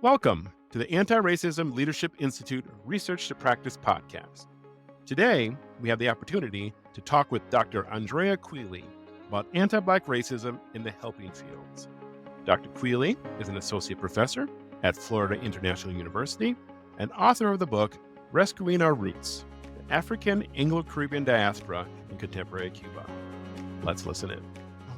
Welcome to the Anti-Racism Leadership Institute Research to Practice podcast. Today, we have the opportunity to talk with Dr. Andrea Queeley about anti-Black racism in the helping fields. Dr. Queeley is an associate professor at Florida International University and author of the book Rescuing Our Roots, the African Anglo-Caribbean Diaspora in Contemporary Cuba. Let's listen in.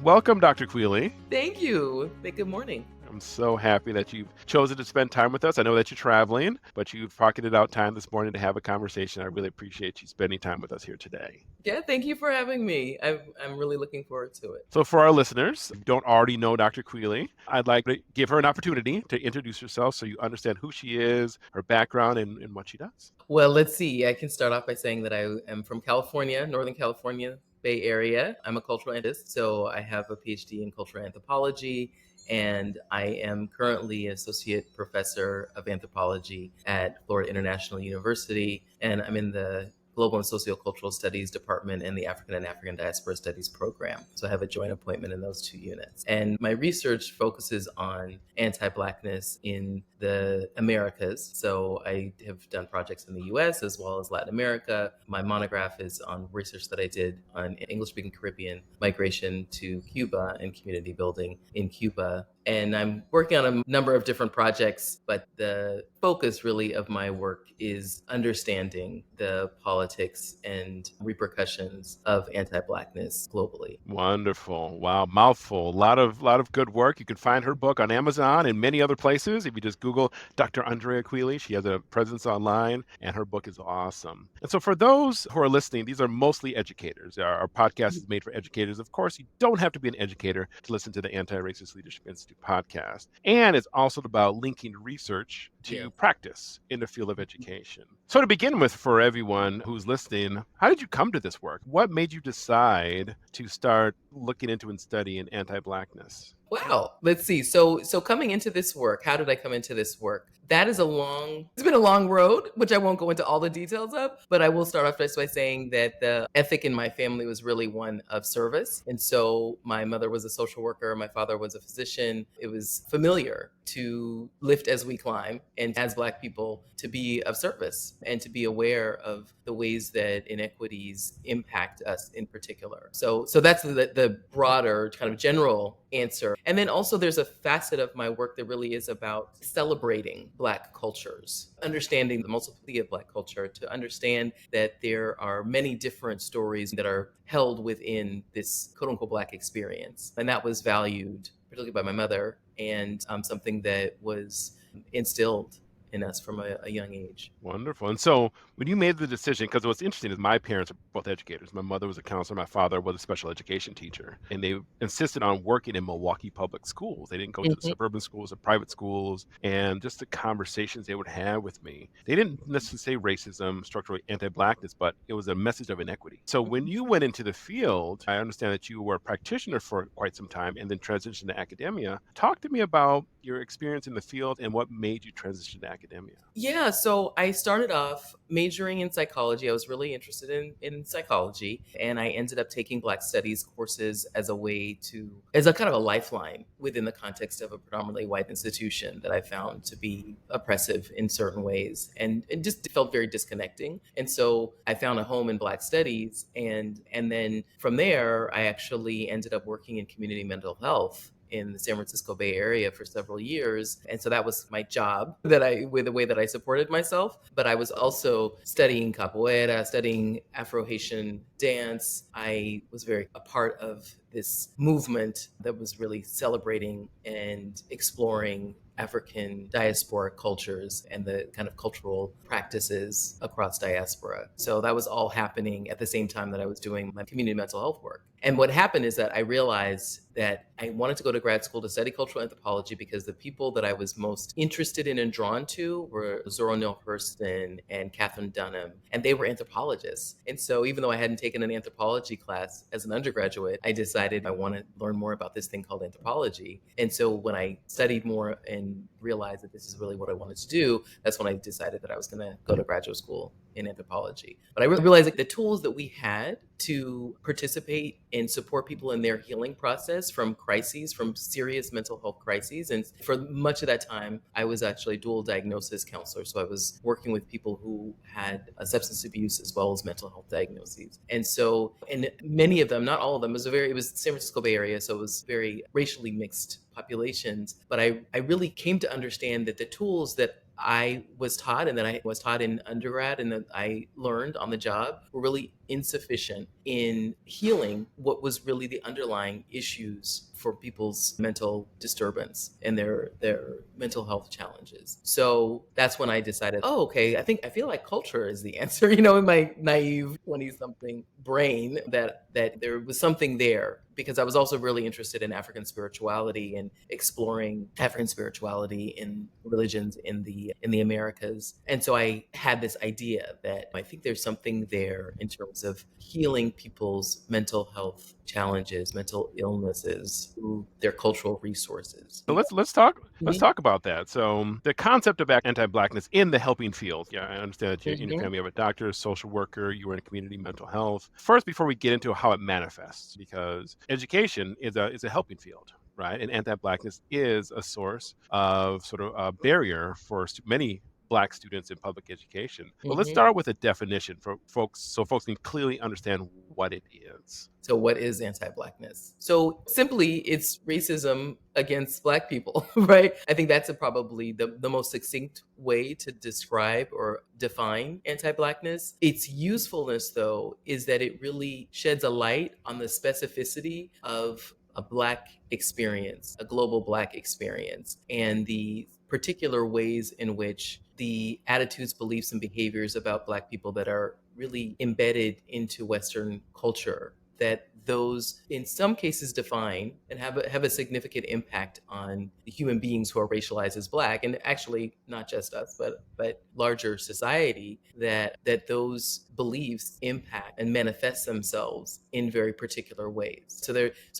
Welcome, Dr. Queeley. Thank you. Good morning. I'm so happy that you've chosen to spend time with us. I know that you're traveling, but you've pocketed out time this morning to have a conversation. I really appreciate you spending time with us here today. Yeah, thank you for having me. I'm really looking forward to it. So for our listeners who don't already know Dr. Queeley, I'd like to give her an opportunity to introduce herself so you understand who she is, her background, and what she does. Well, let's see. I can start off by saying that I am from California, Northern California, Bay Area. I'm a cultural anthropologist, so I have a PhD in cultural anthropology, and I am currently associate professor of anthropology at Florida International University, and I'm in the Global and Sociocultural Studies Department and the African and African Diaspora Studies program. So I have a joint appointment in those two units. And my research focuses on anti-Blackness in the Americas. So I have done projects in the US as well as Latin America. My monograph is on research that I did on English-speaking Caribbean migration to Cuba and community building in Cuba. And I'm working on a number of different projects, but the focus really of my work is understanding the politics and repercussions of anti-Blackness globally. Wonderful. Wow, mouthful. A lot of good work. You can find her book on Amazon and many other places. If you just Google Dr. Andrea Queeley, she has a presence online and her book is awesome. And so for those who are listening, these are mostly educators. Our podcast is made for educators. Of course, you don't have to be an educator to listen to the Anti-Racist Leadership Institute podcast. And it's also about linking research to practice in the field of education. So to begin with, for everyone who's listening, how did you come to this work? What made you decide to start looking into and studying anti-Blackness? Wow. Let's see. So coming into this work, how did I come into this work? It's been a long road, which I won't go into all the details of, but I will start off just by saying that the ethic in my family was really one of service. And so my mother was a social worker, my father was a physician. It was familiar to lift as we climb and as Black people to be of service and to be aware of the ways that inequities impact us in particular. So that's the broader kind of general answer. And then also there's a facet of my work that really is about celebrating Black cultures, understanding the multiplicity of Black culture, to understand that there are many different stories that are held within this quote unquote Black experience. And that was valued, particularly by my mother, and something that was instilled in us from a young age. Wonderful. And so when you made the decision, because what's interesting is my parents are both educators. My mother was a counselor. My father was a special education teacher. And they insisted on working in Milwaukee public schools. They didn't go to the suburban schools or private schools. And just the conversations they would have with me, they didn't necessarily say racism, structural anti-Blackness, but it was a message of inequity. So when you went into the field, I understand that you were a practitioner for quite some time and then transitioned to academia. Talk to me about your experience in the field and what made you transition to academia. Yeah, so I started off majoring in psychology. I was really interested in psychology, and I ended up taking Black Studies courses as a kind of a lifeline within the context of a predominantly white institution that I found to be oppressive in certain ways, and it just felt very disconnecting. And so I found a home in Black Studies, and then from there, I actually ended up working in community mental health in the San Francisco Bay Area for several years. And so that was my job, with the way that I supported myself. But I was also studying capoeira, studying Afro-Haitian dance. I was very a part of this movement that was really celebrating and exploring African diasporic cultures and the kind of cultural practices across diaspora. So that was all happening at the same time that I was doing my community mental health work. And what happened is that I realized that I wanted to go to grad school to study cultural anthropology because the people that I was most interested in and drawn to were Zora Neale Hurston and Catherine Dunham, and they were anthropologists. And so even though I hadn't taken an anthropology class as an undergraduate, I decided I want to learn more about this thing called anthropology. And so when I studied more and realized that this is really what I wanted to do, that's when I decided that I was going to go to graduate school in anthropology. But I realized that the tools that we had to participate and support people in their healing process from crises, from serious mental health crises. And for much of that time, I was actually a dual diagnosis counselor. So I was working with people who had a substance abuse as well as mental health diagnoses. And so, and many of them, not all of them, it was San Francisco Bay Area. So it was very racially mixed populations. But I really came to understand that the tools that I was taught and that I was taught in undergrad and that I learned on the job were really insufficient in healing what was really the underlying issues for people's mental disturbance and their mental health challenges. So that's when I decided, oh, okay, I feel like culture is the answer, in my naive 20-something brain that there was something there, because I was also really interested in African spirituality and exploring African spirituality in religions in the Americas. And so I had this idea that I think there's something there in terms of healing people's mental health challenges, mental illnesses through their cultural resources. So let's Mhm. talk about that. So the concept of anti-blackness in the helping field. Yeah, I understand that you in your Mhm. family have a doctor, social worker, you were in community mental health. First, before we get into how it manifests, because education is a helping field, right? And anti-blackness is a source of sort of a barrier for many Black students in public education. But let's Mhm. start with a definition for folks, so folks can clearly understand what it is. So, what is anti Blackness? So, simply, it's racism against Black people, right? I think that's probably the most succinct way to describe or define anti Blackness. Its usefulness, though, is that it really sheds a light on the specificity of a Black experience, a global Black experience, and the particular ways in which the attitudes, beliefs, and behaviors about Black people that are really embedded into Western culture, that those in some cases define and have a significant impact on the human beings who are racialized as Black, and actually not just us but larger society, that those beliefs impact and manifest themselves in very particular ways. So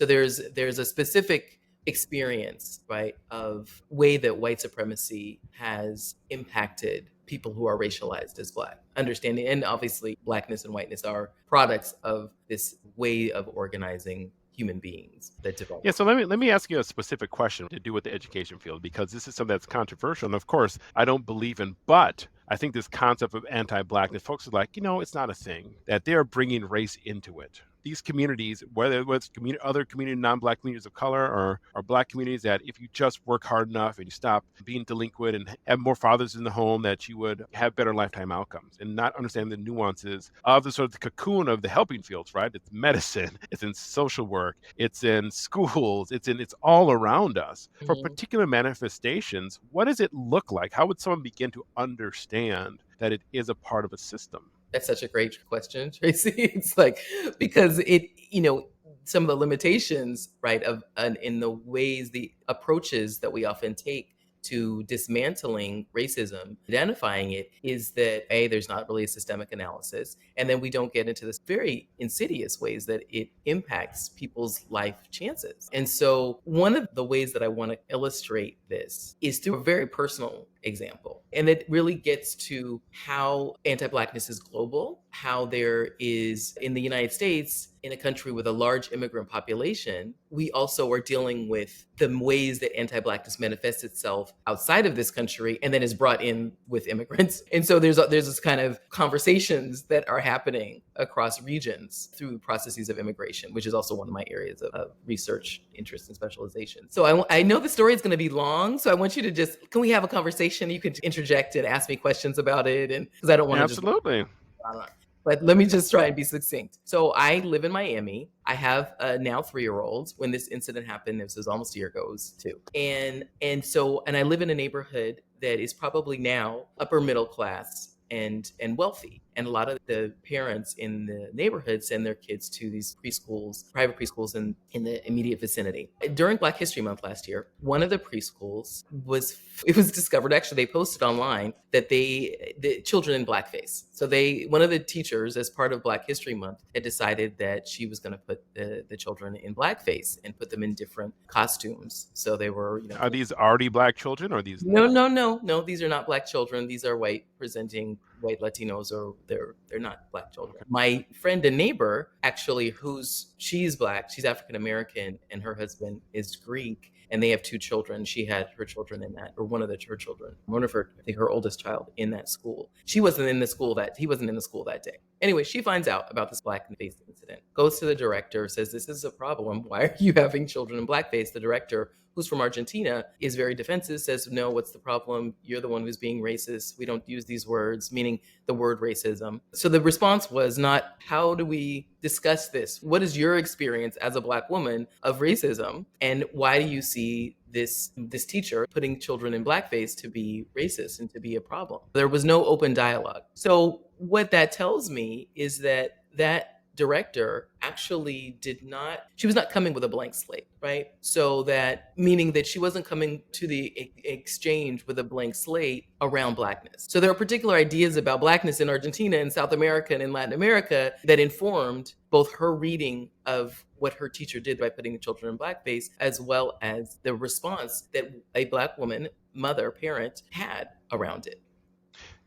there's a specific experience, right, of way that white supremacy has impacted people who are racialized as Black. Understanding, and obviously Blackness and whiteness are products of this way of organizing human beings that develop. Yeah, so let me ask you a specific question to do with the education field, because this is something that's controversial. And of course, I don't believe in, but I think this concept of anti-blackness, folks are like, it's not a thing, that they're bringing race into it. These communities, whether it's other community, non-black communities of color, or black communities, that if you just work hard enough and you stop being delinquent and have more fathers in the home, that you would have better lifetime outcomes, and not understand the nuances of the sort of the cocoon of the helping fields, right? It's medicine, it's in social work, it's in schools, it's all around us. For Mhm. particular manifestations, what does it look like? How would someone begin to understand that it is a part of a system? That's such a great question, Tracy. It's like, because some of the limitations, right, of in the ways, the approaches that we often take to dismantling racism, identifying it, is that A, there's not really a systemic analysis. And then we don't get into this very insidious ways that it impacts people's life chances. And so one of the ways that I want to illustrate this is through a very personal example. And it really gets to how anti Blackness is global, how there is in the United States, in a country with a large immigrant population, we also are dealing with the ways that anti Blackness manifests itself outside of this country and then is brought in with immigrants. And so there's this kind of conversations that are happening across regions through processes of immigration, which is also one of my areas of research, interest, and specialization. So I know the story is going to be long, so I want you to can we have a conversation? You could interject and ask me questions about it, and because I don't want to just Absolutely. but let me just try and be succinct. So I live in Miami. I have a now 3-year-old. When this incident happened, this was almost a year ago, it was 2. And I live in a neighborhood that is probably now upper middle class and wealthy. And a lot of the parents in the neighborhood send their kids to these preschools, private preschools in the immediate vicinity. During Black History Month last year, one of the preschools it was discovered, actually they posted online, that the children in blackface. So one of the teachers, as part of Black History Month, had decided that she was going to put the children in blackface and put them in different costumes. So they were, Are these already black children, or are these no, new? no, no, no. These are not Black children. These are white presenting white Latinos, or they're not Black children. Okay. My friend and neighbor, actually, she's Black, she's African American, and her husband is Greek, and they have two children. She had her children in that, or her children, one of her, I think her oldest child, in that school. He wasn't in the school that day. Anyway, she finds out about this blackface incident, goes to the director, says, "This is a problem. Why are you having children in blackface?" The director, who's from Argentina, is very defensive, says, "No, what's the problem? You're the one who's being racist. We don't use these words," meaning the word racism. So the response was not, "How do we discuss this? What is your experience as a Black woman of racism? And why do you see this teacher putting children in blackface to be racist and to be a problem?" There was no open dialogue. So what that tells me is that director actually she was not coming with a blank slate, right? So that, meaning that she wasn't coming to the exchange with a blank slate around Blackness. So there are particular ideas about Blackness in Argentina and South America and in Latin America that informed both her reading of what her teacher did by putting the children in blackface, as well as the response that a Black woman, mother, parent, had around it.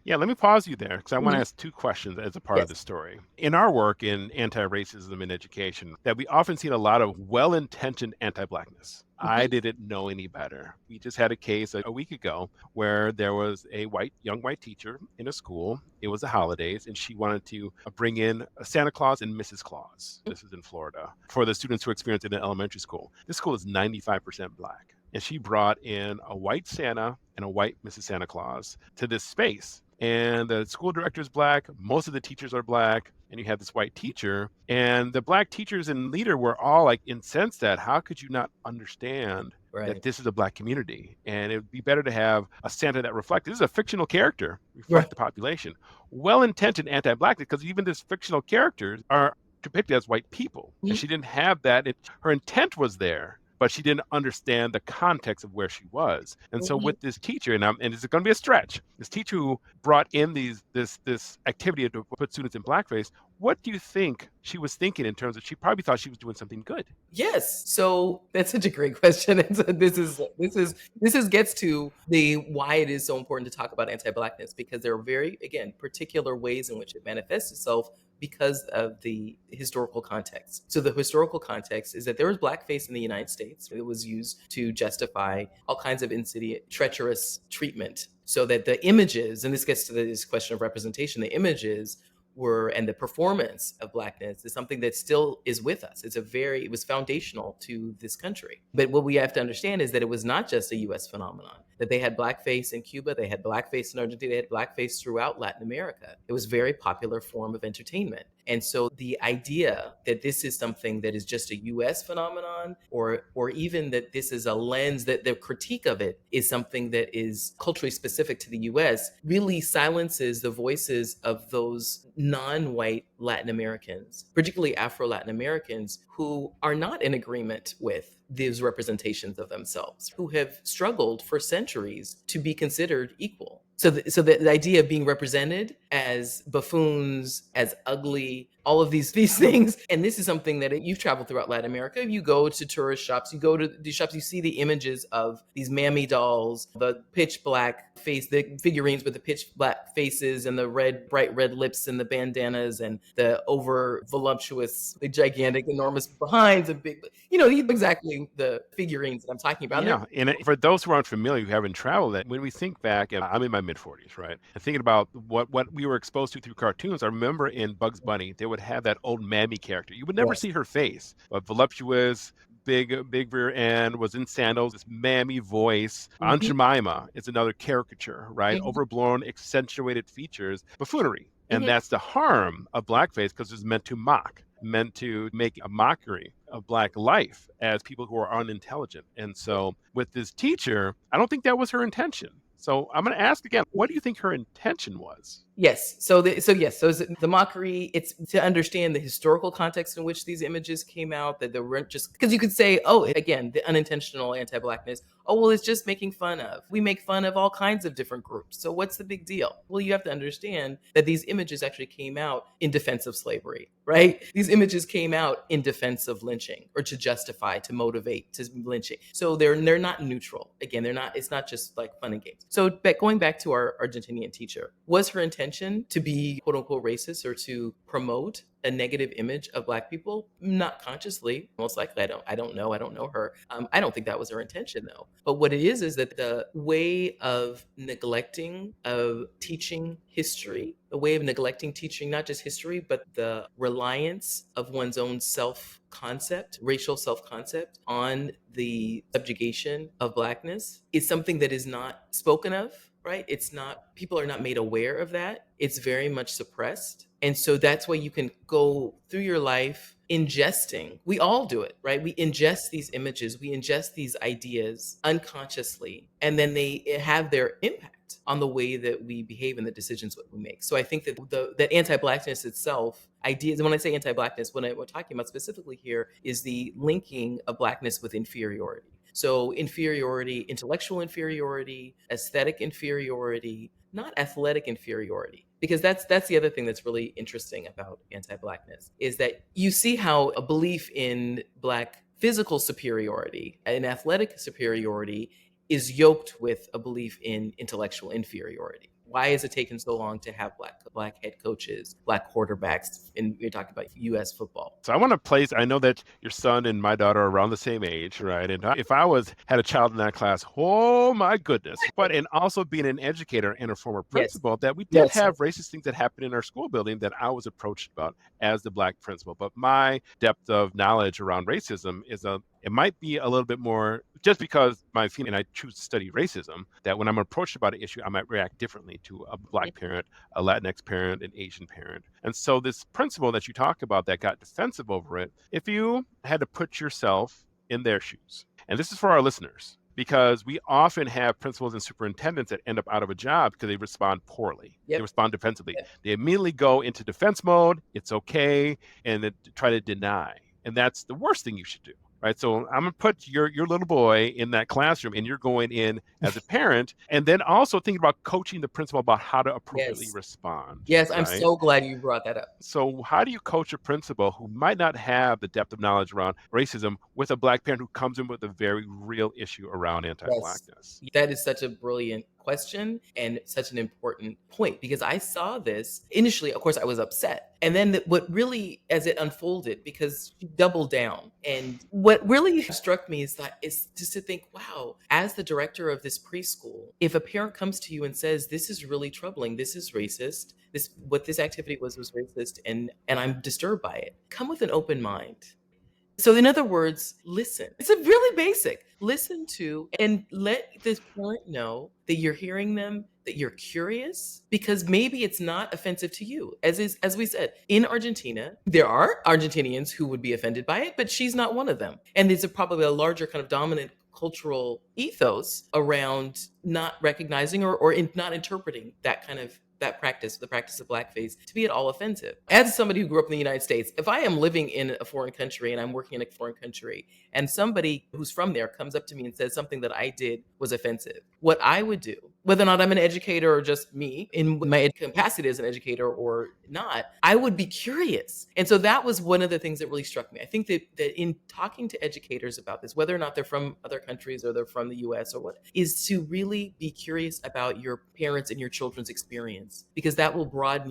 Yeah, let me pause you there because I want to Mhm. ask two questions as a part of Yes. the story. In our work in anti-racism in education, that we often see a lot of well-intentioned anti-Blackness. I Mhm. didn't know any better. We just had a case a week ago where there was a young white teacher in a school. It was the holidays, and she wanted to bring in a Santa Claus and Mrs. Claus. This is in Florida for the students who experience it in elementary school. This school is 95% Black, and she brought in a white Santa and a white Mrs. Santa Claus to this space. And the school director is Black, most of the teachers are Black, and you have this white teacher. And the Black teachers and leader were all like incensed that how could you not understand that Right. this is a Black community? And it would be better to have a Santa that reflects. This is a fictional character, Right. reflect the population. Well-intentioned anti-Blackness, because even these fictional characters are depicted as white people. And Mhm. she didn't have that. Her intent was there, but she didn't understand the context of where she was. And so Mhm. with this teacher, and it's going to be a stretch, this teacher who brought in this activity to put students in blackface, what do you think she was thinking in terms of, she probably thought she was doing something good? Yes. So that's such a great question. And so this is gets to the why it is so important to talk about anti-Blackness, because there are very, again, particular ways in which it manifests itself because of the historical context. So the historical context is that there was blackface in the United States. It was used to justify all kinds of insidious, treacherous treatment. So that the images, and this gets to this question of representation, the images and the performance of Blackness is something that still is with us. It was foundational to this country. But what we have to understand is that it was not just a US phenomenon, that they had blackface in Cuba, they had blackface in Argentina, they had blackface throughout Latin America. It was a very popular form of entertainment. And so the idea that this is something that is just a US phenomenon, or even that this is a lens, that the critique of it is something that is culturally specific to the US, really silences the voices of those non-white Latin Americans, particularly Afro-Latin Americans, who are not in agreement with these representations of themselves, who have struggled for centuries to be considered equal. So the idea of being represented as buffoons, as ugly, all of these things, and this is something that you've traveled throughout Latin America. You go to tourist shops, you go to these shops, you see the images of these mammy dolls, the pitch black face, the figurines with the pitch black faces and the bright red lips and the bandanas and the over voluptuous, the gigantic, enormous behinds and big, exactly the figurines that I'm talking about. Yeah, and for those who aren't familiar, who haven't traveled, that when we think back, and I'm in my mid 40s, right, and thinking about what we were exposed to through cartoons, I remember in Bugs Bunny they would have that old mammy character. You would never Yes. see her face, but voluptuous, big rear end, was in sandals, this mammy voice. Aunt Mhm. Jemima is another caricature, right? Mhm. Overblown, accentuated features, buffoonery, and Mhm. that's the harm of blackface because it's meant to mock, meant to make a mockery of Black life as people who are unintelligent. And so with this teacher, I don't think that was her intention. So I'm going to ask again, what do you think her intention was? Yes. So is the mockery. It's to understand the historical context in which these images came out. That they weren't just because you could say, oh, again, the unintentional anti-Blackness. Oh, well, it's just making fun of. We make fun of all kinds of different groups. So what's the big deal? Well, you have to understand that these images actually came out in defense of slavery, right? These images came out in defense of lynching, or to justify, to motivate, to lynching. So they're not neutral. Again, they're not. It's not just like fun and games. So, but going back to our Argentinian teacher, was her intention intention to be quote unquote racist or to promote a negative image of Black people? Not consciously, most likely. I don't know her. I don't think that was her intention, though. But what it is that the way of neglecting of teaching history, the way of neglecting teaching not just history, but the reliance of one's own self concept, racial self concept, on the subjugation of Blackness is something that is not spoken of, right? It's not, people are not made aware of that. It's very much suppressed. And so that's why you can go through your life ingesting. We all do it, right? We ingest these images, we ingest these ideas unconsciously, and then they have their impact on the way that we behave and the decisions that we make. So I think that that anti-Blackness itself, ideas, and when I say anti-Blackness, what we're talking about specifically here is the linking of Blackness with inferiority. So inferiority, intellectual inferiority, aesthetic inferiority, not athletic inferiority. Because that's the other thing that's really interesting about anti-Blackness is that you see how a belief in Black physical superiority and athletic superiority is yoked with a belief in intellectual inferiority. Why is it taken so long to have black head coaches, Black quarterbacks, and you're talking about U.S. football? So I want to place, I know that your son and my daughter are around the same age, right? And if I had a child in that class, oh my goodness. But and also being an educator and a former Yes. principal, that we did Yes. have racist things that happened in our school building that I was approached about as the Black principal. But my depth of knowledge around racism it might be a little bit more just because my feeling, and I choose to study racism, that when I'm approached about an issue, I might react differently to a Black parent, a Latinx parent, an Asian parent. And so this principle that you talk about that got defensive over it, if you had to put yourself in their shoes, and this is for our listeners, because we often have principals and superintendents that end up out of a job because they respond poorly. Yep. They respond defensively. Yep. They immediately go into defense mode. It's okay. And then try to deny. And that's the worst thing you should do. Right. So I'm going to put your little boy in that classroom and you're going in as a parent and then also thinking about coaching the principal about how to appropriately respond. Yes, I'm right? so glad you brought that up. So how do you coach a principal who might not have the depth of knowledge around racism with a Black parent who comes in with a very real issue around anti-Blackness? Yes, that is such a brilliant question and such an important point because I saw this initially. Of course, I was upset. And then what really, as it unfolded, because she doubled down. And what really struck me is just to think, wow, as the director of this preschool, if a parent comes to you and says, this is really troubling, this is racist, what this activity was racist, and I'm disturbed by it, come with an open mind. So in other words, listen. It's a really basic. Listen to and let this parent know that you're hearing them, that you're curious, because maybe it's not offensive to you. As we said, in Argentina, there are Argentinians who would be offended by it, but she's not one of them. And there's probably a larger kind of dominant cultural ethos around not recognizing or not interpreting that practice, the practice of blackface, to be at all offensive. As somebody who grew up in the United States, if I am living in a foreign country and I'm working in a foreign country and somebody who's from there comes up to me and says something that I did was offensive, what I would do, whether or not I'm an educator or just me in my capacity as an educator or not, I would be curious. And so that was one of the things that really struck me. I think that in talking to educators about this, whether or not they're from other countries or they're from the US or what, is to really be curious about your parents and your children's experience, because that will broaden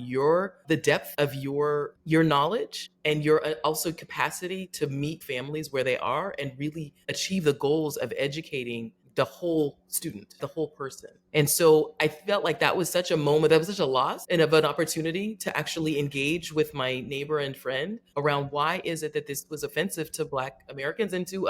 the depth of your knowledge and your also capacity to meet families where they are and really achieve the goals of educating the whole student, the whole person. And so I felt like that was such a moment, that was such a loss and of an opportunity to actually engage with my neighbor and friend around why is it that this was offensive to Black Americans and to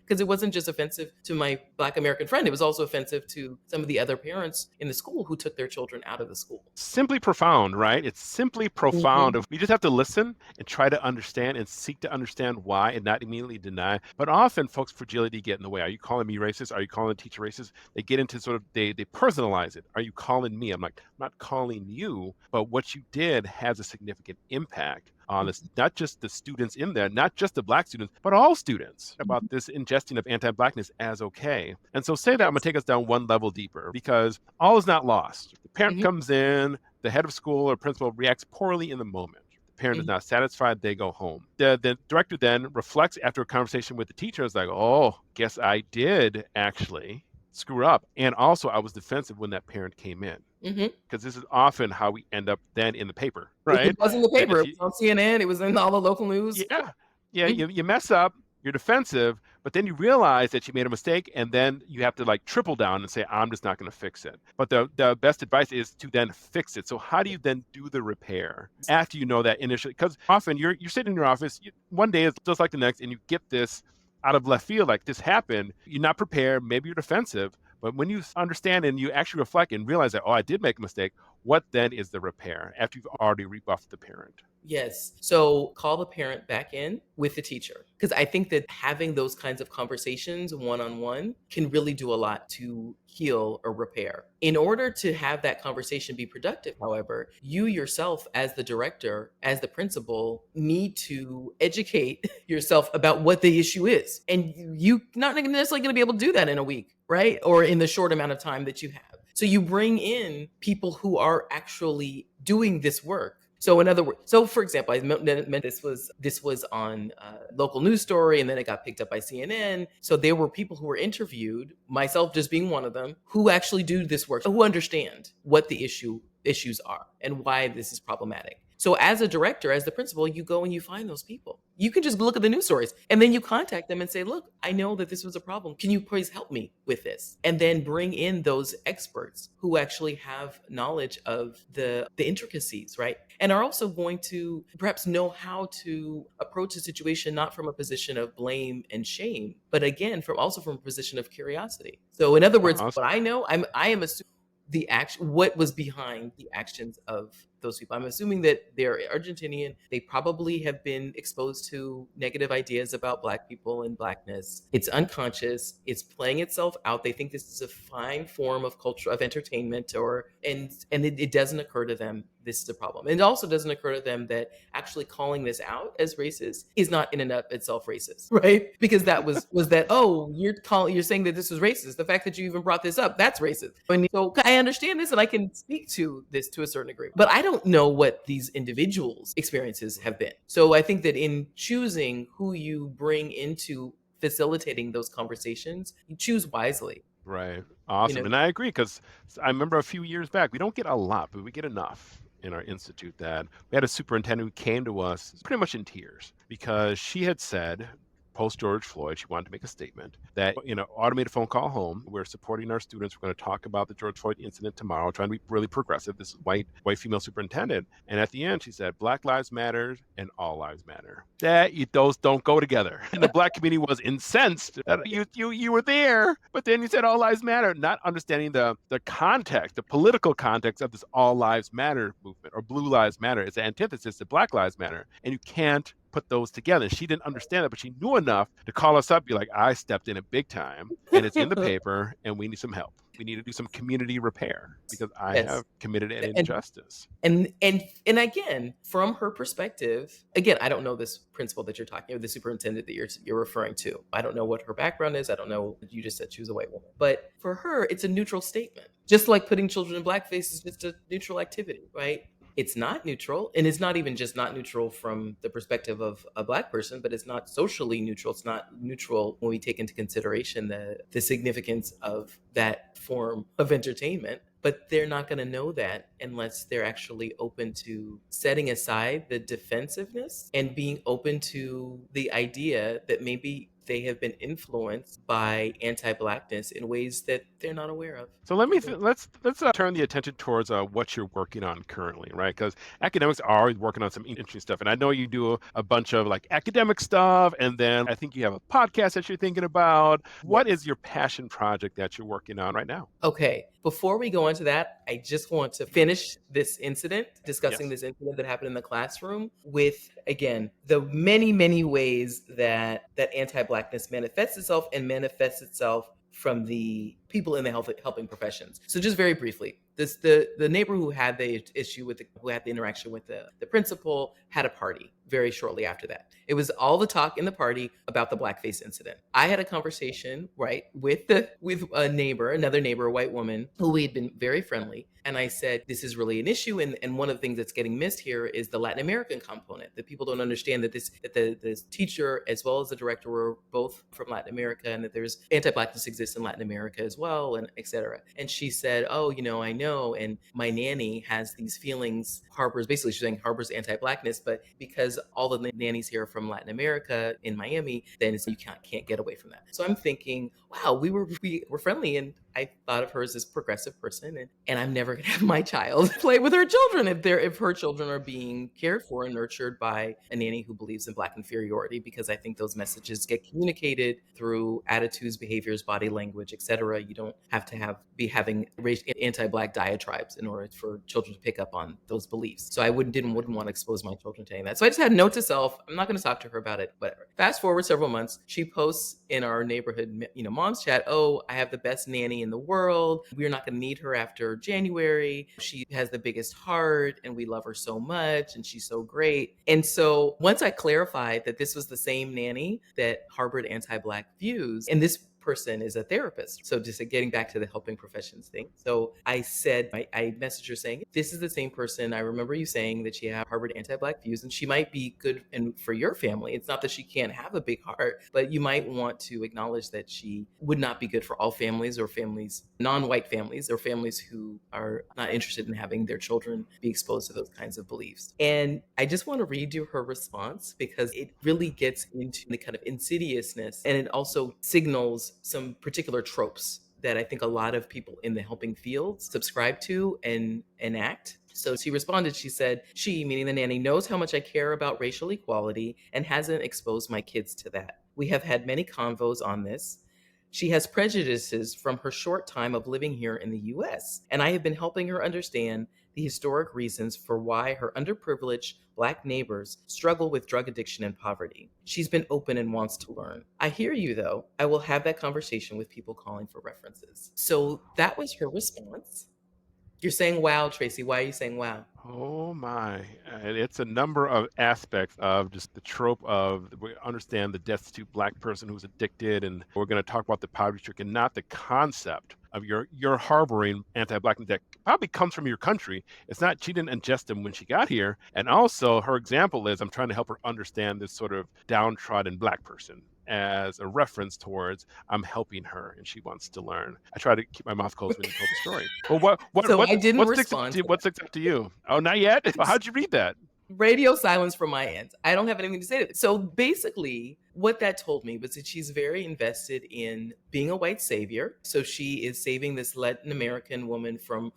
because it wasn't just offensive to my Black American friend, it was also offensive to some of the other parents in the school who took their children out of the school. Simply profound, right? It's simply profound. Mhm. We just have to listen and try to understand and seek to understand why and not immediately deny. But often folks' fragility get in the way. Are you calling me racist? Are you calling the teacher racist? They get into sort of, they personalize it. Are you calling me? I'm like, I'm not calling you, but what you did has a significant impact on this, not just the students in there, not just the Black students, but all students, about this ingesting of anti-Blackness as okay. And so say that, I'm gonna take us down one level deeper, because all is not lost. The parent comes in, the head of school or principal reacts poorly in the moment. The parent is not satisfied, they go home. The director then reflects after a conversation with the teacher, is like, oh, guess I did actually screw up. And also, I was defensive when that parent came in, Hmm. because this is often how we end up then in the paper, It right? was in the That paper. if It you, was on CNN. It was in all the local news. yeah, yeah, Mhm. you mess up, you're defensive, but then you realize that you made a mistake, and then you have to like triple down and say, I'm just not going to fix it. But the best advice is to then fix it. So how do you then do the repair after you know that initially? Because often you're sitting in your office, one day is just like the next, and you get this out of left field, like this happened. You're not prepared. Maybe you're defensive. But when you understand and you actually reflect and realize that, oh, I did make a mistake, what then is the repair after you've already rebuffed the parent? Yes. So call the parent back in with the teacher. Because I think that having those kinds of conversations one on one can really do a lot to heal or repair. In order to have that conversation be productive, however, you yourself, as the director, as the principal, need to educate yourself about what the issue is. And you not necessarily going to be able to do that in a week, right? Or in the short amount of time that you have. So you bring in people who are actually doing this work. So in other words, so for example, I meant this was on a local news story, and then it got picked up by CNN. So there were people who were interviewed, myself just being one of them, who actually do this work, who understand what the issues are and why this is problematic. So as a director, as the principal, you go and you find those people. You can just look at the news stories and then you contact them and say, look, I know that this was a problem. Can you please help me with this? And then bring in those experts who actually have knowledge of the intricacies, right? And are also going to perhaps know how to approach a situation not from a position of blame and shame, but again, from a position of curiosity. So in other words, what Awesome. I know, I am assuming the action, what was behind the actions of those people. I'm assuming that they're Argentinian. They probably have been exposed to negative ideas about Black people and Blackness. It's unconscious. It's playing itself out. They think this is a fine form of culture of entertainment, and it doesn't occur to them this is a problem. And it also doesn't occur to them that actually calling this out as racist is not in and of itself racist, right? Because that was that, oh, you're saying that this was racist. The fact that you even brought this up, that's racist. And so I understand this and I can speak to this to a certain degree. But I don't know what these individuals' experiences have been. So I think that in choosing who you bring into facilitating those conversations, you choose wisely. Right. You Awesome. know, And I agree, because I remember a few years back, we don't get a lot, but we get enough in our institute, that we had a superintendent who came to us pretty much in tears because she had said, post George Floyd, she wanted to make a statement that, automated phone call home, we're supporting our students. We're going to talk about the George Floyd incident tomorrow, trying to be really progressive. This is white female superintendent. And at the end, she said, Black lives matter and all lives matter. Those don't go together. And the Black community was incensed that you were there, but then you said all lives matter, not understanding the context, the political context of this all lives matter movement, or blue lives matter. It's an antithesis to Black lives matter. And you can't put those together. She didn't understand it, but she knew enough to call us up, be like, I stepped in it big time, and it's in the paper, and we need some help. We need to do some community repair because I yes. have committed an And injustice. and again, from her perspective, again, I don't know this principal that you're talking about, the superintendent that you're referring to. I don't know what her background is. I don't know. You just said she was a white woman, but for her, it's a neutral statement. Just like putting children in blackface is just a neutral activity, right? It's not neutral, and it's not even just not neutral from the perspective of a Black person, but it's not socially neutral. It's not neutral when we take into consideration the significance of that form of entertainment. But they're not going to know that unless they're actually open to setting aside the defensiveness and being open to the idea that maybe they have been influenced by anti-Blackness in ways that they're not aware of. So let's turn the attention towards what you're working on currently, right? Because academics are always working on some interesting stuff, and I know you do a bunch of like academic stuff, and then I think you have a podcast that you're thinking about. What is your passion project that you're working on right now? Okay, before we go into that, I just want to finish this incident, discussing Yes. this incident that happened in the classroom with, again, the many, many ways that anti-Blackness manifests itself from the people in the helping professions. So just very briefly, the neighbor who had the issue with who had the interaction with the principal had a party very shortly after that. It was all the talk in the party about the blackface incident. I had a conversation, right, with another neighbor, a white woman who we had been very friendly. And I said, this is really an issue. And one of the things that's getting missed here is the Latin American component, that people don't understand that the teacher as well as the director were both from Latin America, and that there's anti-Blackness exists in Latin America as well, and etc. And she said, oh, I know. And my nanny has these feelings, harbors, basically she's saying harbors anti-Blackness, but because all the nannies here are from Latin America in Miami, then you can't get away from that. So I'm thinking, wow, we were friendly, and I thought of her as this progressive person, and I'm never gonna have my child play with her children if her children are being cared for and nurtured by a nanny who believes in Black inferiority, because I think those messages get communicated through attitudes, behaviors, body language, etc. You don't have to be having anti-Black diatribes in order for children to pick up on those beliefs. So I wouldn't want to expose my children to any of that. So I just had a note to self, I'm not going to talk to her about it, whatever. Fast forward several months, she posts in our neighborhood, mom's chat, oh, I have the best nanny in the world. We're not going to need her after January. She has the biggest heart and we love her so much and she's so great. And so once I clarified that this was the same nanny that harbored anti-Black views, and this person is a therapist. So just getting back to the helping professions thing. So I said, I messaged her saying, this is the same person. I remember you saying that she had harbored anti-Black views and she might be good and for your family. It's not that she can't have a big heart, but you might want to acknowledge that she would not be good for all families, or families, non-white families, or families who are not interested in having their children be exposed to those kinds of beliefs. And I just want to read you her response because it really gets into the kind of insidiousness, and it also signals some particular tropes that I think a lot of people in the helping field subscribe to and enact. So she responded, she said, she, meaning the nanny, knows how much I care about racial equality and hasn't exposed my kids to that. We have had many convos on this. She has prejudices from her short time of living here in the US, and I have been helping her understand the historic reasons for why her underprivileged Black neighbors struggle with drug addiction and poverty. She's been open and wants to learn. I hear you, though. I will have that conversation with people calling for references. So that was her response. You're saying wow, Tracy. Why are you saying wow? Oh my. It's a number of aspects of just the trope of we understand the destitute Black person who's addicted, and we're going to talk about the poverty stricken, not the concept of your harboring anti-Blackness that probably comes from your country. It's not, she didn't ingest them when she got here. And also her example is, I'm trying to help her understand this sort of downtrodden Black person as a reference towards, I'm helping her and she wants to learn. I try to keep my mouth closed when you told the story. Well, So I didn't respond to what sticks out to you? Oh, not yet. Well, how'd you read that? radio silence from my end. I don't have anything to say to it. So basically, what that told me was that she's very invested in being a white savior. So she is saving this Latin American woman from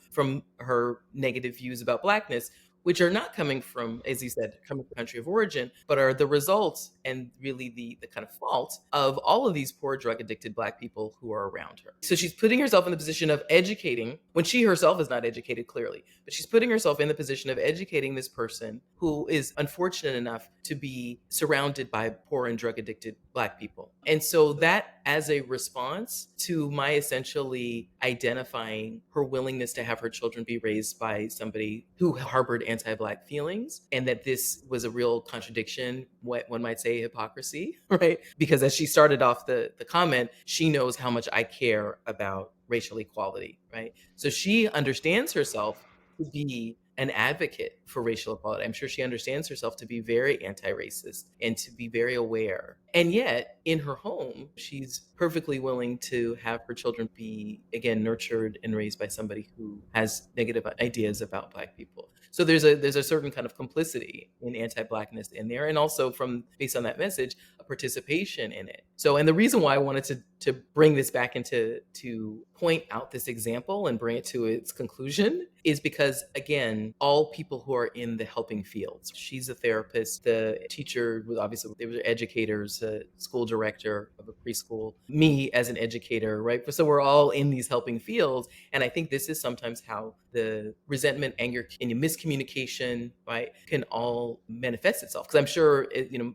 her negative views about Blackness, which are not coming from, as you said, coming from country of origin, but are the results and really the kind of fault of all of these poor drug addicted Black people who are around her. So she's putting herself in the position of educating, when she herself is not educated clearly, but she's putting herself in the position of educating this person who is unfortunate enough to be surrounded by poor and drug addicted Black people. And so that, as a response to my essentially identifying her willingness to have her children be raised by somebody who harbored anti-Black feelings, and that this was a real contradiction, what one might say hypocrisy, right? Because as she started off the comment, she knows how much I care about racial equality, right? So she understands herself to be an advocate for racial equality. I'm sure she understands herself to be very anti-racist and to be very aware. And yet, in her home, she's perfectly willing to have her children be, again, nurtured and raised by somebody who has negative ideas about Black people. So there's a certain kind of complicity in anti-Blackness in there, and also from, based on that message, a participation in it. So, and the reason why I wanted to bring this back into, to point out this example and bring it to its conclusion, is because, again, all people who are in the helping fields. She's a therapist. The teacher was obviously, they were educators, a school director of a preschool, me as an educator, right? So we're all in these helping fields. And I think this is sometimes how the resentment, anger, and miscommunication, right, can all manifest itself. Because I'm sure,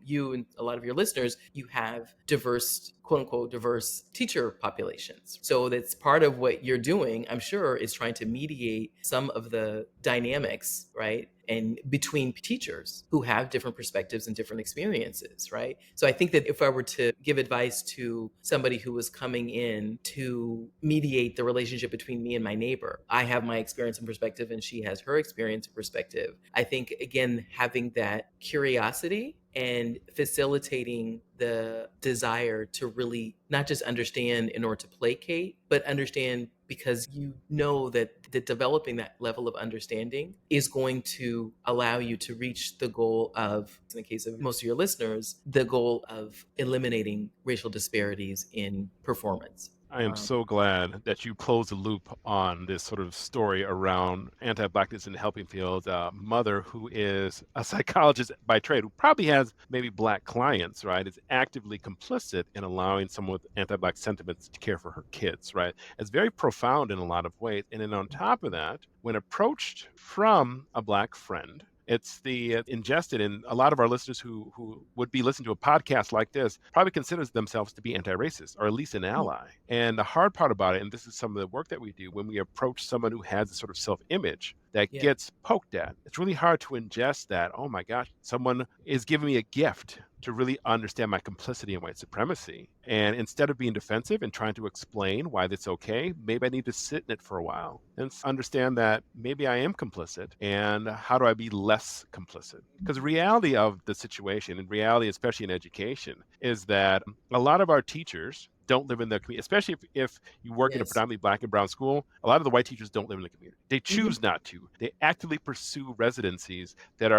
you and a lot of your listeners, you have diverse, quote unquote, diverse teacher populations. So that's part of what you're doing, I'm sure, is trying to mediate some of the dynamics, right? And between teachers who have different perspectives and different experiences, right? So I think that if I were to give advice to somebody who was coming in to mediate the relationship between me and my neighbor, I have my experience and perspective and she has her experience and perspective. I think, again, having that curiosity and facilitating the desire to really not just understand in order to placate, but understand because you know that developing that level of understanding is going to allow you to reach the goal of, in the case of most of your listeners, the goal of eliminating racial disparities in performance. I am so glad that you closed the loop on this sort of story around anti-Blackness in the helping field. A mother who is a psychologist by trade, who probably has maybe Black clients, right, is actively complicit in allowing someone with anti-Black sentiments to care for her kids, right? It's very profound in a lot of ways. And then on top of that, when approached from a Black friend, it's the ingested, and a lot of our listeners who would be listening to a podcast like this probably considers themselves to be anti-racist or at least an ally. And the hard part about it, and this is some of the work that we do, when we approach someone who has a sort of self-image that Yeah. gets poked at, it's really hard to ingest that, oh my gosh, someone is giving me a gift to really understand my complicity in white supremacy. And instead of being defensive and trying to explain why that's okay, maybe I need to sit in it for a while and understand that maybe I am complicit, and how do I be less complicit? Because the reality of the situation, and reality, especially in education, is that a lot of our teachers don't live in the community, especially if you work in a Yes. predominantly Black and brown school. A lot of the white teachers don't live in the community. They Mhm. choose not to. They actively pursue residencies that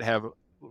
have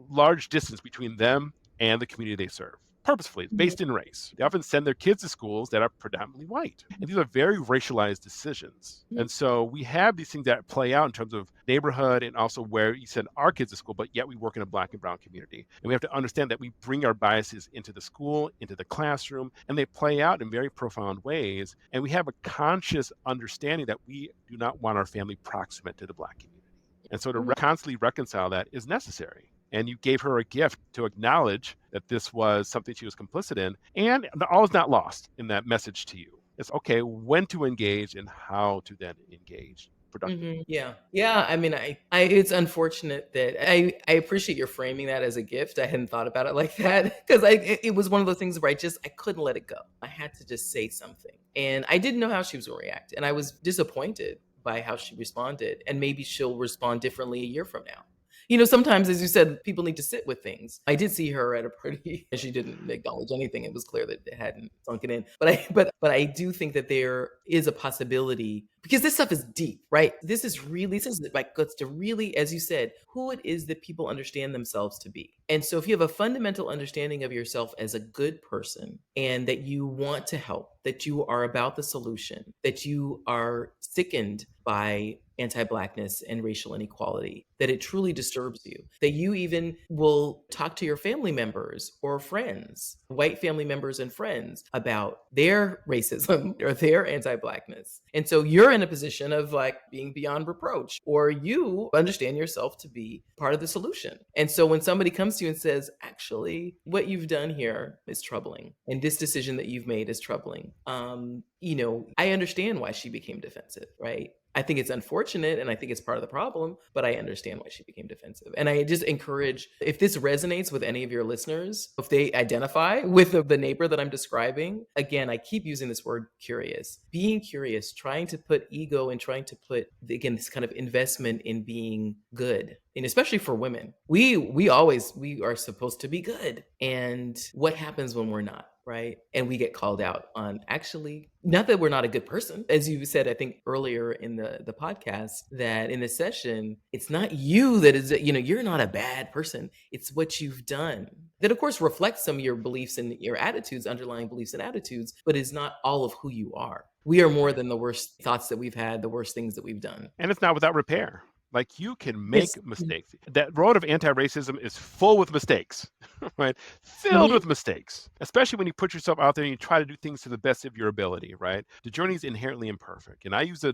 large distance between them and the community they serve. Purposefully, Mhm. based in race. They often send their kids to schools that are predominantly white. And these are very racialized decisions. Mhm. And so we have these things that play out in terms of neighborhood and also where you send our kids to school, but yet we work in a Black and brown community. And we have to understand that we bring our biases into the school, into the classroom, and they play out in very profound ways. And we have a conscious understanding that we do not want our family proximate to the Black community. And so to Mhm. constantly reconcile that is necessary. And you gave her a gift to acknowledge that this was something she was complicit in. And all is not lost in that message to you. It's okay when to engage and how to then engage productively. Mhm. Yeah. Yeah, I mean, it's unfortunate that I appreciate your framing that as a gift. I hadn't thought about it like that because it was one of those things where I couldn't let it go. I had to just say something. And I didn't know how she was gonna react, and I was disappointed by how she responded, and maybe she'll respond differently a year from now. Sometimes, as you said, people need to sit with things. I did see her at a party, and she didn't acknowledge anything. It was clear that it hadn't sunken in. But I do think that there is a possibility because this stuff is deep, right? This is like gets to really, as you said, who it is that people understand themselves to be. And so if you have a fundamental understanding of yourself as a good person and that you want to help, that you are about the solution, that you are sickened by anti-blackness and racial inequality, that it truly disturbs you, that you even will talk to your family members or friends, white family members and friends about their racism or their anti-blackness. And so you're in a position of like being beyond reproach, or you understand yourself to be part of the solution. And so when somebody comes to you and says, actually, what you've done here is troubling, and this decision that you've made is troubling, I understand why she became defensive, right? I think it's unfortunate and I think it's part of the problem, but I understand why she became defensive. And I just encourage, if this resonates with any of your listeners, if they identify with the neighbor that I'm describing, again, I keep using this word curious. Being curious, trying to put ego and trying to put, again, this kind of investment in being good. And especially for women, we are supposed to be good. And what happens when we're not? Right. And we get called out on actually, not that we're not a good person. As you said, I think earlier in the podcast, that in the session, it's not you that is, you're not a bad person. It's what you've done that, of course, reflects some of your beliefs and your attitudes, underlying beliefs and attitudes, but is not all of who you are. We are more than the worst thoughts that we've had, the worst things that we've done. And it's not without repair. Like you can Yes. make mistakes. That road of anti-racism is full with mistakes, right? Filled Mhm. with mistakes, especially when you put yourself out there and you try to do things to the best of your ability, right? The journey is inherently imperfect. And I use the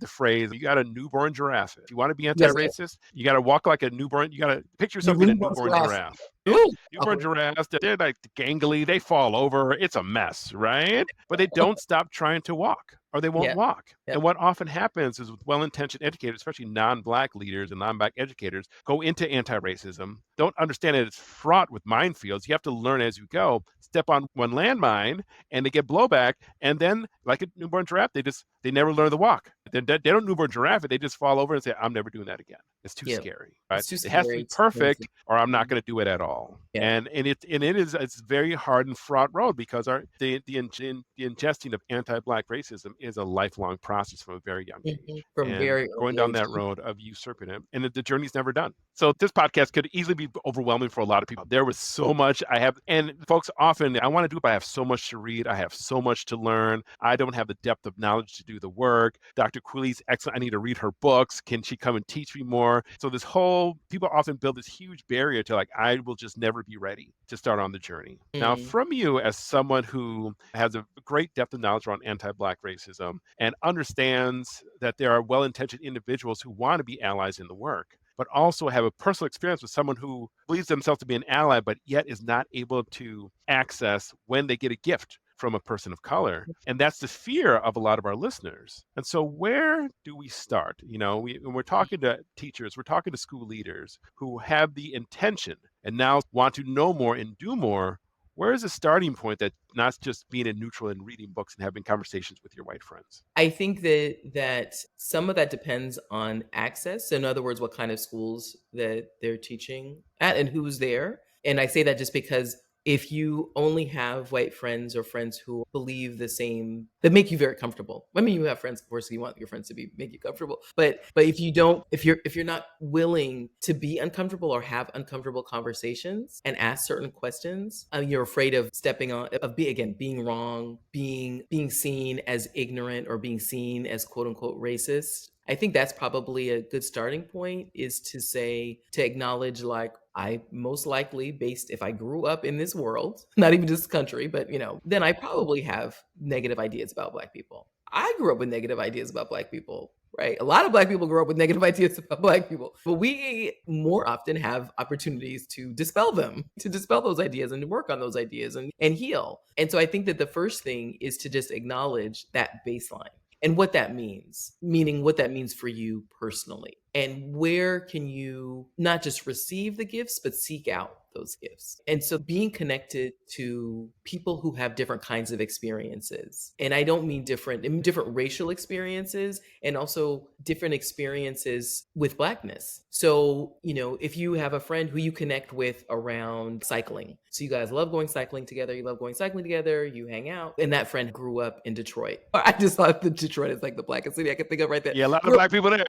phrase, you got a newborn giraffe. If you want to be Yes. anti-racist, you got to walk like a newborn, you got to picture You yourself being a really want to newborn laugh. giraffe. Right? Ooh. Newborn giraffes, they're like gangly, they fall over, it's a mess, right? But they don't stop trying to walk or they won't Yeah. walk. Yep. And what often happens is with well-intentioned educators, especially non-Black leaders and non-Black educators, go into anti-racism, don't understand that it's fraught with minefields. You have to learn as you go, step on one landmine and they get blowback. And then like a newborn giraffe, they just they never learn the walk. They don't Uber giraffe it. They just fall over and say, I'm never doing that again. It's too Yeah. scary, right? It's too It has to be scary. It's expensive. perfect or I'm not Mhm. going to do it at all. Yeah. And it's very hard and fraught road because the ingesting of anti-black racism is a lifelong process from a very young age, From and very going early down age. that road of usurping it, and the journey's never done. So this podcast could easily be overwhelming for a lot of people. There was so much I have, and folks often I want to do it, but I have so much to read. I have so much to learn. I don't have the depth of knowledge to do the work. Dr. Queeley's excellent. I need to read her books. Can she come and teach me more? So this whole people often build this huge barrier to like, I will just never be ready to start on the journey. Now, Mm. from you as someone who has a great depth of knowledge around anti-black racism and understands that there are well-intentioned individuals who want to be allies in the work, but also have a personal experience with someone who believes themselves to be an ally, but yet is not able to access when they get a gift from a person of color. And that's the fear of a lot of our listeners. And so, where do we start? When we're talking to teachers, we're talking to school leaders who have the intention and now want to know more and do more. Where is the starting point that not just being a neutral and reading books and having conversations with your white friends? I think that some of that depends on access. In other words, what kind of schools that they're teaching at and who's there. And I say that just because if you only have white friends or friends who believe the same, that make you very comfortable. I mean, you have friends, of course, you want your friends to be make you comfortable. But if you don't, if you're not willing to be uncomfortable or have uncomfortable conversations and ask certain questions, you're afraid of stepping on, again, being wrong, being seen as ignorant or being seen as quote unquote racist. I think that's probably a good starting point, is to acknowledge, like, I most likely, based if I grew up in this world, not even this country, but then I probably have negative ideas about Black people. I grew up with negative ideas about Black people, right? A lot of Black people grew up with negative ideas about Black people, but we more often have opportunities to dispel them, to dispel those ideas and to work on those ideas and heal. And so I think that the first thing is to just acknowledge that baseline and what that means, meaning what that means for you personally. And where can you not just receive the gifts, but seek out those gifts? And so being connected to people who have different kinds of experiences. And I don't mean different racial experiences, and also different experiences with Blackness. So, if you have a friend who you connect with around cycling, so you guys love going cycling together, you hang out, and that friend grew up in Detroit. I just thought that Detroit is like the blackest city I could think of right there. Yeah, a lot of Grew black people there.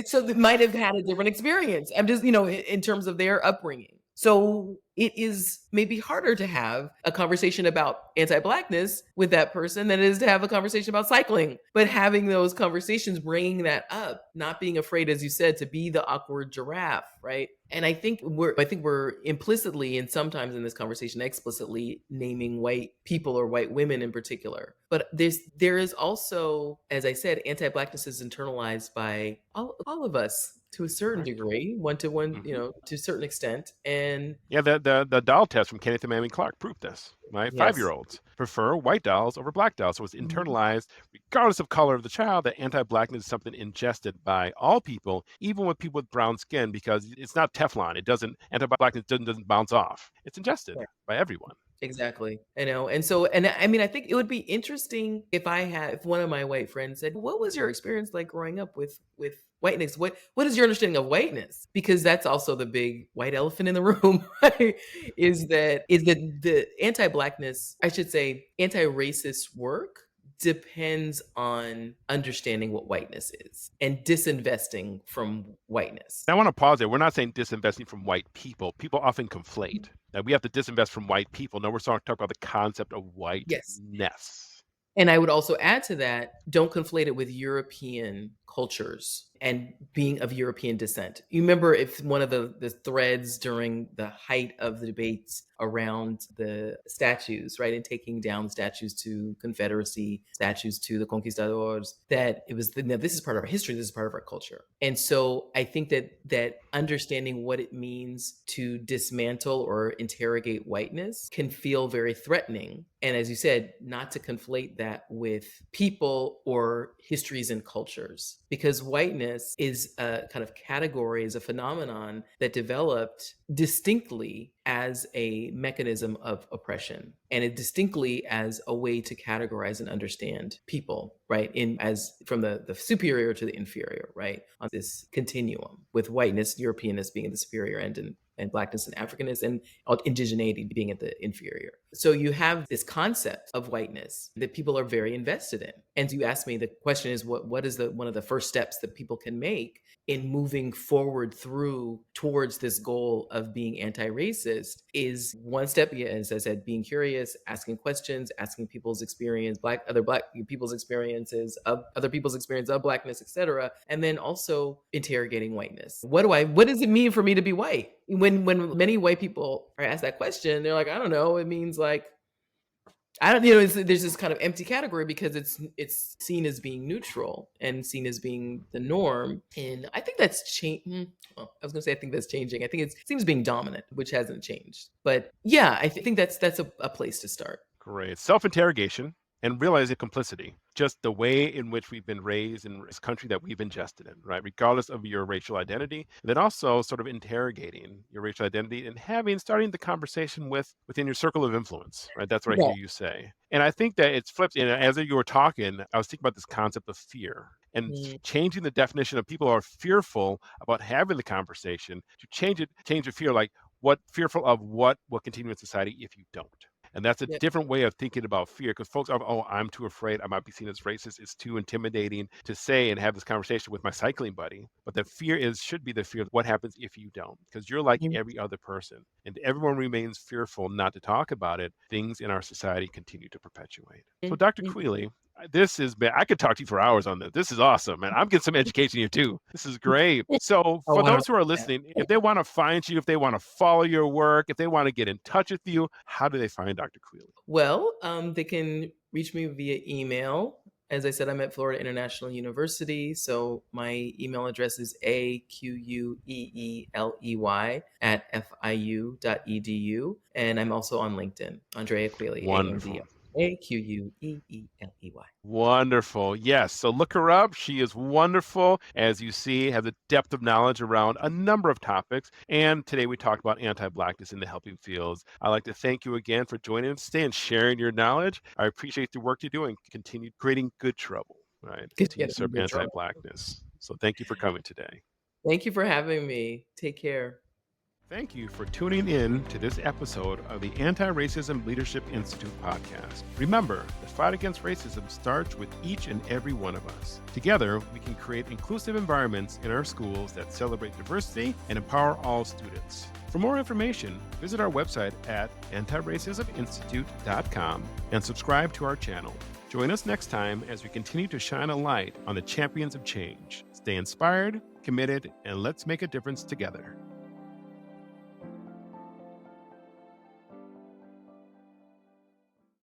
so they might have had a different experience. I'm just, in terms of their upbringing. So it is maybe harder to have a conversation about anti-Blackness with that person than it is to have a conversation about cycling. But having those conversations, bringing that up, not being afraid, as you said, to be the awkward giraffe, right? And I think we're implicitly and sometimes in this conversation explicitly naming white people or white women in particular. But there is also, as I said, anti-Blackness is internalized by all of us to a certain Correct. degree, one to one, Hmm. to a certain extent. And Yeah, the doll test from Kenneth and Mamie Clark proved this. My yes. 5-year-olds prefer white dolls over black dolls. So it's Mhm. internalized, regardless of color of the child, that anti-blackness is something ingested by all people, even with people with brown skin, because it's not Teflon. It doesn't anti-blackness doesn't bounce off. It's ingested by everyone. Exactly. And so, and I mean, I think it would be interesting if one of my white friends said, "What was your experience like growing up with whiteness? What is your understanding of whiteness?" Because that's also the big white elephant in the room, right? Is that the anti-blackness, I should say, anti-racist work depends on understanding what whiteness is and disinvesting from whiteness. I want to pause there. We're not saying disinvesting from white people. People often conflate that we have to disinvest from white people. No, we're talking about the concept of Yes. whiteness. And I would also add to that, don't conflate it with European cultures and being of European descent. You remember, if one of the threads during the height of the debates around the statues, right, and taking down statues to Confederacy, statues to the conquistadors, that it was no, this is part of our history, this is part of our culture. And so I think that understanding what it means to dismantle or interrogate whiteness can feel very threatening. And as you said, not to conflate that with people or histories and cultures, because whiteness is a kind of category, is a phenomenon that developed distinctly as a mechanism of oppression, and it distinctly as a way to categorize and understand people, right? In as from the superior to the inferior, right? On this continuum, with whiteness, Europeanness being the superior end, and blackness and Africanness, and indigeneity being at the inferior. So you have this concept of whiteness that people are very invested in. And you ask me, the question is, what is the one of the first steps that people can make in moving forward through towards this goal of being anti-racist? Is one step, yeah, as I said, being curious, asking questions, asking people's experience, other black people's experiences of other people's experience of blackness, etc. And then also interrogating whiteness. What does it mean for me to be white? When many white people are asked that question, they're like, I don't know. It means like, I don't, there's this kind of empty category because it's seen as being neutral and seen as being the norm. And I think that's changing. Well, I was going to say, I think that's changing. I think it seems being dominant, which hasn't changed. But yeah, I think that's a place to start. Great. Self-interrogation and realizing complicity, just the way in which we've been raised in this country that we've ingested in, right? Regardless of your racial identity. And then also sort of interrogating your racial identity and starting the conversation within your circle of influence, right? That's what I Yeah. hear you say. And I think that it's flipped. And as you were talking, I was thinking about this concept of fear and changing the definition of people who are fearful about having the conversation to change the fear, like what fearful of what will continue in society if you don't. And that's a Yeah. different way of thinking about fear, because folks are, oh, I'm too afraid. I might be seen as racist. It's too intimidating to say and have this conversation with my cycling buddy. But the fear should be the fear of what happens if you don't, because you're like every other person. And everyone remains fearful not to talk about it. Things in our society continue to perpetuate. So, Dr. Queeley, this has been, I could talk to you for hours on this. This is awesome. And I'm getting some education here too. This is great. So Oh, for I don't those who are listening, if they want to find you, if they want to follow your work, if they want to get in touch with you, how do they find Dr. Queeley? Well, they can reach me via email. As I said, I'm at Florida International University. So my email address is aqueeley @fiu.edu. And I'm also on LinkedIn, Andrea Queeley, Wonderful. AQUEELEY. Wonderful. Yes. So look her up. She is wonderful. As you see, has a depth of knowledge around a number of topics. And today we talked about anti-Blackness in the helping fields. I'd like to thank you again for joining us today and sharing your knowledge. I appreciate the work you do and continue creating good trouble, right? Continue to serve anti-Blackness. So thank you for coming today. Thank you for having me. Take care. Thank you for tuning in to this episode of the Anti-Racism Leadership Institute podcast. Remember, the fight against racism starts with each and every one of us. Together, we can create inclusive environments in our schools that celebrate diversity and empower all students. For more information, visit our website at antiracisminstitute.com and subscribe to our channel. Join us next time as we continue to shine a light on the champions of change. Stay inspired, committed, and let's make a difference together.